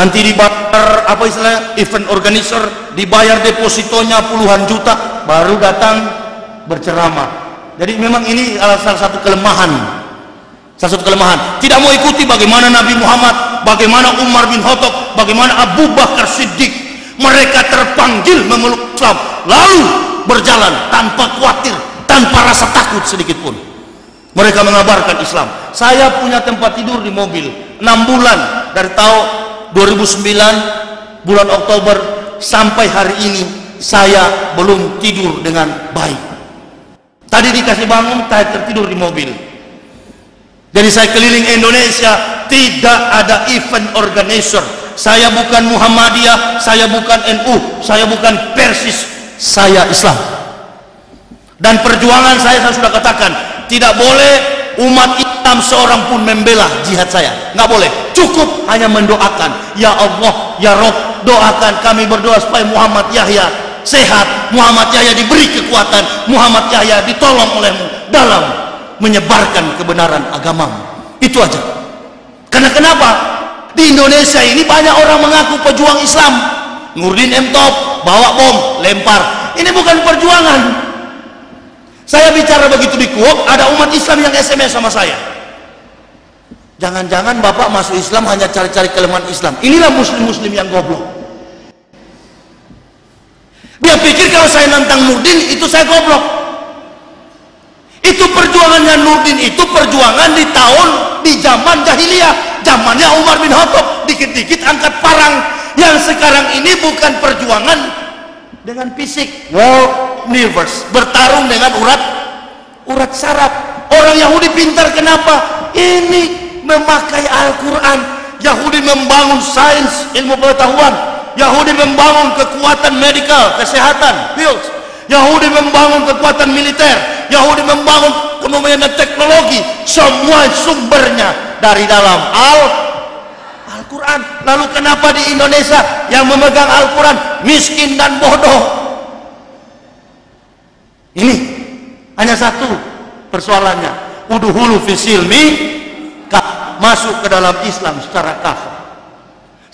Nanti dibayar apa istilahnya, event organizer, dibayar depositonya puluhan juta, baru datang berceramah. Jadi memang ini salah satu kelemahan. Salah satu kelemahan. Tidak mau ikuti bagaimana Nabi Muhammad, bagaimana Umar bin Khattab, bagaimana Abu Bakar Siddiq. Mereka terpanggil memeluk Islam, lalu berjalan tanpa khawatir, tanpa rasa takut sedikit pun. Mereka mengabarkan Islam. Saya punya tempat tidur di mobil 6 bulan dari tahun 2009 bulan Oktober sampai hari ini saya belum tidur dengan baik. Tadi dikasih bangun, saya tertidur di mobil. Jadi saya keliling Indonesia, tidak ada event organizer. Saya bukan Muhammadiyah, saya bukan NU, saya bukan Persis, saya Islam. Dan perjuangan saya sudah katakan, tidak boleh umat Islam seorang pun membela jihad saya, nggak boleh. Cukup hanya mendoakan, ya Allah, ya Rob, doakan kami, berdoa supaya Muhammad Yahya sehat, Muhammad Yahya diberi kekuatan, Muhammad Yahya ditolong olehmu dalam menyebarkan kebenaran agamamu. Itu aja. Karena kenapa? Di Indonesia ini banyak orang mengaku pejuang Islam. Nurdin M-Top bawa bom, lempar. Ini bukan perjuangan. Saya bicara begitu di Kuok, ada umat Islam yang SMS sama saya. Jangan-jangan Bapak masuk Islam hanya cari-cari kelemahan Islam. Inilah muslim-muslim yang goblok. Dia pikir kalau saya nantang Nurdin, itu saya goblok. Itu perjuangannya Nurdin, itu perjuangan di zaman jahiliyah. Zamannya Umar bin Khattab, dikit-dikit angkat parang. Yang sekarang ini bukan perjuangan dengan fisik, war nervous, bertarung dengan urat saraf. Orang Yahudi pintar, kenapa? Ini memakai Al-Quran. Yahudi membangun sains, ilmu pengetahuan. Yahudi membangun kekuatan medikal, kesehatan, fields. Yahudi membangun kekuatan militer. Yahudi membangun kemampuan teknologi. Semua sumbernya dari dalam Al-Quran. Lalu kenapa di Indonesia yang memegang Al-Quran miskin dan bodoh? Ini hanya satu persoalannya. Udhulu fisilmi, masuk ke dalam Islam secara kafah.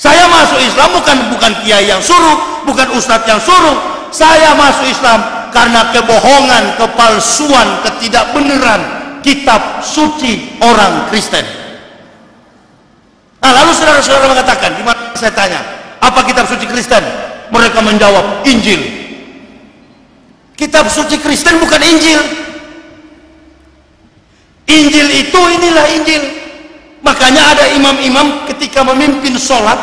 Saya masuk Islam bukan kiai yang suruh, bukan ustadz yang suruh. Saya masuk Islam karena kebohongan, kepalsuan, ketidakbenaran kitab suci orang Kristen. Nah, lalu saudara-saudara mengatakan, di mana saya tanya, apa kitab suci Kristen? Mereka menjawab, Injil. Kitab suci Kristen bukan Injil. Injil itu, inilah Injil. Makanya ada imam-imam ketika memimpin sholat,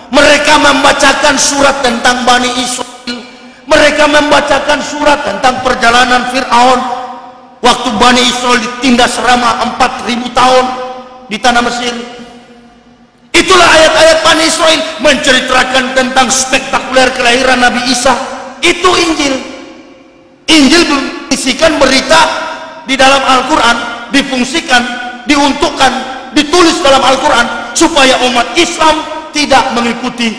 mereka membacakan surat tentang Bani Israel. Mereka membacakan surat tentang perjalanan Fir'aun waktu Bani Israel ditindas selama 4.000 tahun di tanah Mesir. Itulah ayat-ayat Bani Israel menceritakan tentang spektakuler kelahiran Nabi Isa. Itu Injil. Injil berisikan berita di dalam Al-Quran, difungsikan, diuntukkan, ditulis dalam Al-Quran supaya umat Islam tidak mengikuti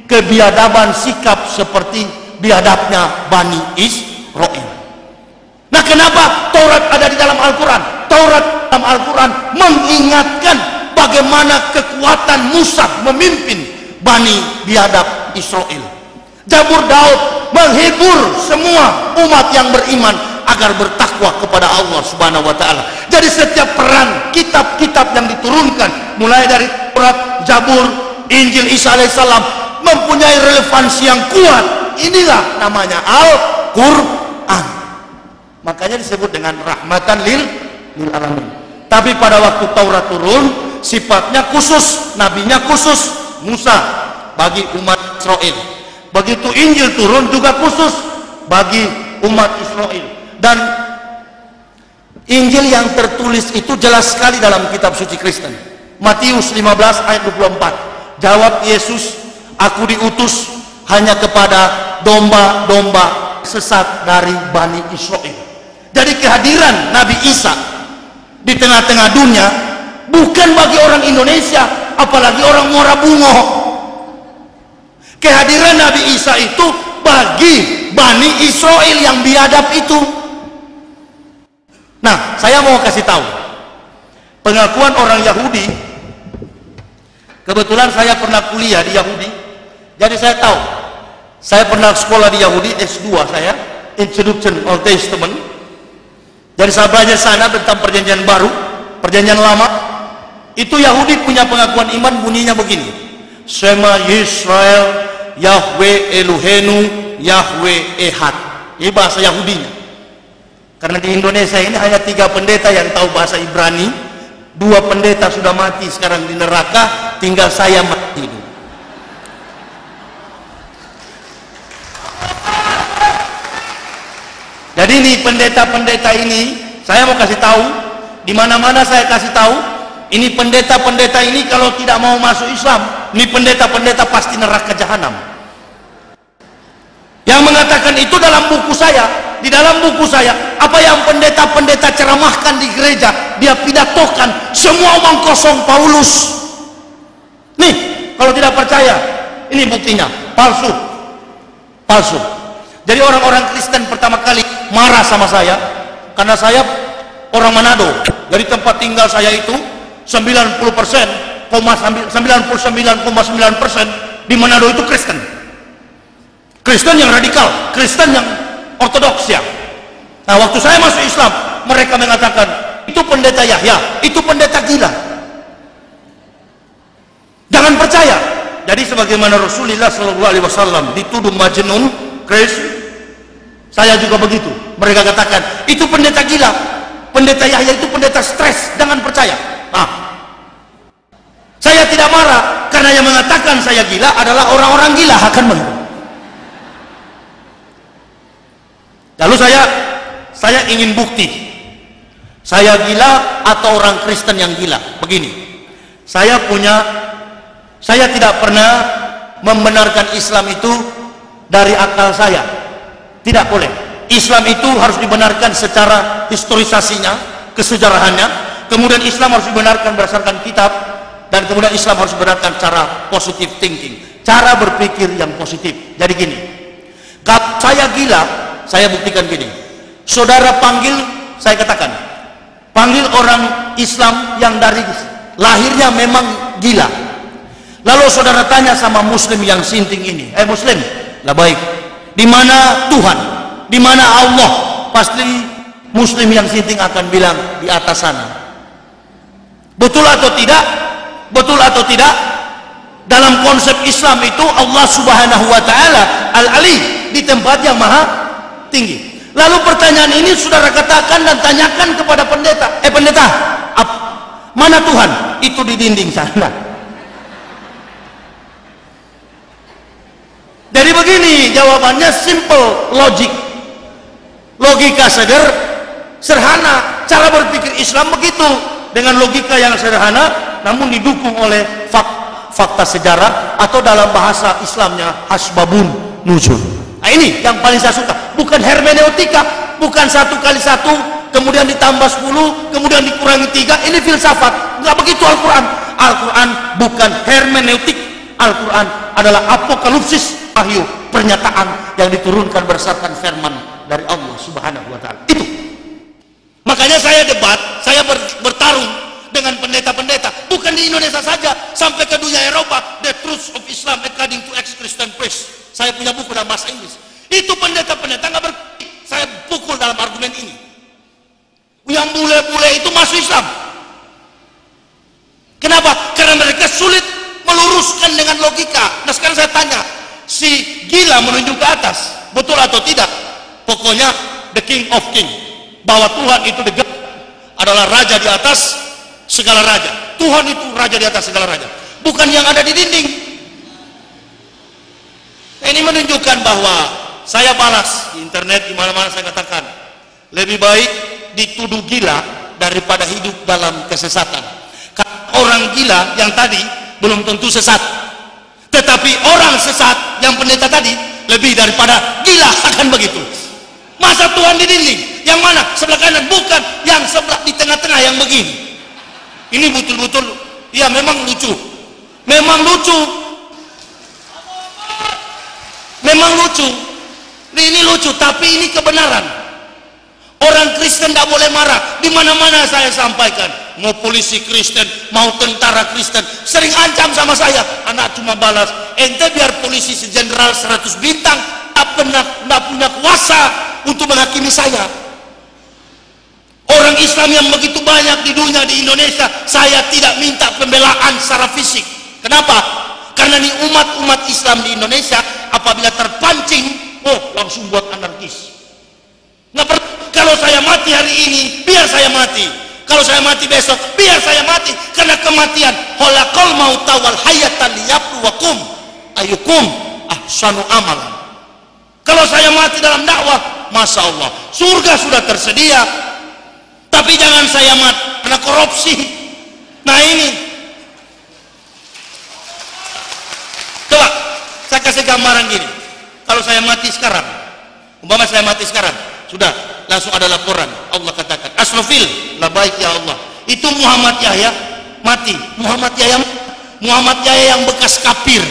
kebiadaban sikap seperti biadabnya Bani Israel. Nah, kenapa Taurat ada di dalam Al-Quran? Taurat dalam Al-Quran mengingatkan bagaimana kekuatan Musa memimpin Bani biadab Israel. Zabur Daud menghibur semua umat yang beriman agar bertakwa kepada Allah Subhanahu wa taala. Jadi setiap peran kitab-kitab yang diturunkan mulai dari Taurat, Zabur, Injil Isa alaihissalam mempunyai relevansi yang kuat. Inilah namanya Al-Quran. Makanya disebut dengan rahmatan lil alamin. Tapi pada waktu Taurat turun, sifatnya khusus, nabinya khusus, Musa bagi umat Israel. Begitu Injil turun juga khusus bagi umat Israel. Dan Injil yang tertulis itu jelas sekali dalam kitab suci Kristen. Matius 15 ayat 24. Jawab Yesus, aku diutus hanya kepada domba-domba sesat dari Bani Israel. Jadi kehadiran Nabi Isa di tengah-tengah dunia bukan bagi orang Indonesia, apalagi orang Muara Bungo. Kehadiran Nabi Isa itu bagi Bani Israel yang biadab itu. Nah, saya mau kasih tahu pengakuan orang Yahudi Kebetulan saya pernah kuliah di Yahudi, jadi saya tahu. Saya pernah sekolah di Yahudi, S2 saya, Introduction Old Testament. Jadi saya belajar sana tentang perjanjian baru, perjanjian lama. Itu Yahudi punya pengakuan iman, bunyinya begini: Shema Yisrael, Yahweh Elohenu, Yahweh Ehad. Ini bahasa Yahudinya. Karena di Indonesia ini hanya 3 pendeta yang tahu bahasa Ibrani. 2 pendeta sudah mati sekarang di neraka, tinggal saya mati. Jadi ini pendeta-pendeta ini, saya mau kasih tahu, di mana-mana saya kasih tahu, ini pendeta-pendeta ini kalau tidak mau masuk Islam, ini pendeta-pendeta pasti neraka jahanam. Yang mengatakan itu dalam buku saya, di dalam buku saya, apa yang pendeta-pendeta ceramahkan di gereja, dia pidatokan, semua omong kosong Paulus. Nih, kalau tidak percaya, ini buktinya, palsu, palsu. Jadi orang-orang Kristen pertama kali marah sama saya karena saya orang Manado. Jadi tempat tinggal saya itu 99,9% di Manado itu Kristen. Kristen yang radikal, Kristen yang ortodoks ya. Nah, waktu saya masuk Islam, mereka mengatakan itu pendeta Yahya, itu pendeta gila. Jangan percaya. Jadi sebagaimana Rasulullah SAW dituduh majnun, crazy, saya juga begitu. Mereka katakan itu pendeta gila, pendeta Yahya itu pendeta stres, jangan percaya. Nah, saya tidak marah karena yang mengatakan saya gila adalah orang-orang gila akan begitu. Lalu saya ingin bukti saya gila atau orang Kristen yang gila. Begini, saya tidak pernah membenarkan Islam itu dari akal saya. Tidak boleh. Islam itu harus dibenarkan secara historisasinya, kesejarahannya. Kemudian Islam harus dibenarkan berdasarkan kitab, dan kemudian Islam harus dibenarkan cara positive thinking, cara berpikir yang positif. Jadi gini, kalau saya gila, saya buktikan gini. Saudara panggil, saya katakan, panggil orang Islam yang dari lahirnya memang gila. Lalu saudara tanya sama Muslim yang sinting ini, Muslim, lah baik, di mana Tuhan, di mana Allah? Pasti Muslim yang sinting akan bilang di atas sana. Betul atau tidak? Betul atau tidak? Dalam konsep Islam itu Allah Subhanahu wa Ta'ala Al-Ali, di tempat yang maha tinggi. Lalu pertanyaan ini saudara katakan dan tanyakan kepada pendeta, pendeta, mana Tuhan? Itu di dinding sana. Jadi begini jawabannya, simple, logika sederhana. Cara berpikir Islam begitu, dengan logika yang sederhana namun didukung oleh fakta sejarah, atau dalam bahasa Islamnya asbabun nuzul. Nah, ini yang paling saya suka, bukan hermeneutika, bukan 1 kali 1 kemudian ditambah 10 kemudian dikurangi 3. Ini filsafat, nggak begitu Al-Quran. Al-Quran bukan hermeneutik, Al-Quran adalah apokalipsis, wahyu, pernyataan yang diturunkan berdasarkan firman dari Allah Subhanahu wa Ta'ala. Itu makanya saya debat, saya bertarung dengan pendeta-pendeta, bukan di Indonesia saja, sampai ke dunia Eropa. The Truth of Islam According to Ex-Christian Priest, saya punya buku dalam bahasa Inggris. Itu pendeta-pendeta nggak saya pukul dalam argumen ini. Yang bule-bule itu masuk Islam. Kenapa? Karena mereka sulit meluruskan dengan logika. Nah sekarang saya tanya, si gila menunjuk ke atas, betul atau tidak? Pokoknya the king of king, bahwa Tuhan itu adalah raja di atas segala raja. Tuhan itu raja di atas segala raja, bukan yang ada di dinding. Ini menunjukkan bahwa saya balas di internet, di mana-mana saya katakan, lebih baik dituduh gila daripada hidup dalam kesesatan. Karena orang gila yang tadi belum tentu sesat, tetapi orang sesat yang pendeta tadi lebih daripada gila akan begitu. Masa Tuhan di dinding? Yang mana? Sebelah kanan? Bukan, yang sebelah di tengah-tengah yang begini. Ini betul-betul, ya memang lucu, memang lucu, memang lucu. Ini lucu, tapi ini kebenaran. Orang Kristen tidak boleh marah. Di mana-mana saya sampaikan, mau polisi Kristen, mau tentara Kristen, sering ancam sama saya. Anak cuma balas, ente biar polisi sejenderal 100 bintang, nggak punya kuasa untuk menghakimi saya. Orang Islam yang begitu banyak di dunia, di Indonesia, saya tidak minta pembelaan secara fisik. Kenapa? Karena ini umat-umat Islam di Indonesia apabila terpancing, langsung buat anarkis. Nggak perlu. Kalau saya mati hari ini, biar saya mati. Kalau saya mati besok, biar saya mati. Karena kematian, khalaqal mauta wal hayata liyabluwakum ayyukum ahsanu amalan. Kalau saya mati dalam dakwah, masya Allah, surga sudah tersedia. Tapi jangan saya mati karena korupsi. Nah ini, coba saya kasih gambaran gini. Kalau saya mati sekarang, umpama saya mati sekarang, sudah langsung ada laporan. Allah katakan, asnofil, labaik ya Allah. Itu Muhammad Yahya mati. Muhammad Yahya yang bekas kafir.